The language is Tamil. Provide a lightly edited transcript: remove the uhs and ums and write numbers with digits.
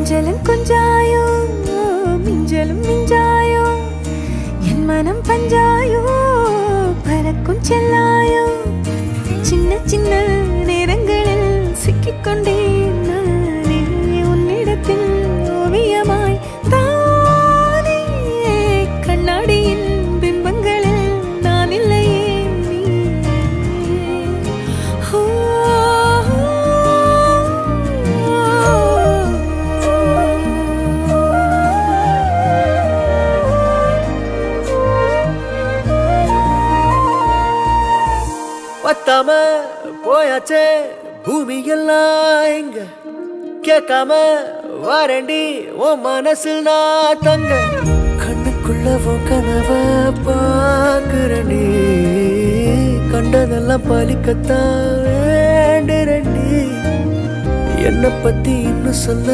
கொஞ்சலும் கொஞ்சாயோ மிஞ்சலும் மிஞ்சாயோ என் மனம் பஞ்சாயோ பறக்கும் செல்லாயோ சின்ன சின்ன நேரங்களில் சிக்கிக்கொண்டேன் நானே உன்னிடத்தில் ஓவியமாய் தானே கண்ணாடியின் பிம்பங்களில் நான் இல்லையே பத்தாம போயாச்சே பூமி எல்லாம் இங்க கேட்காம வாரண்டி உன் மனசில் நான் தங்க கண்ணுக்குள்ள உன் கனவ பாக்குறண்டி கண்டதெல்லாம் பலிக்கத்தான் வேண்டுறண்டி என்னை பத்தி இன்னும் சொல்ல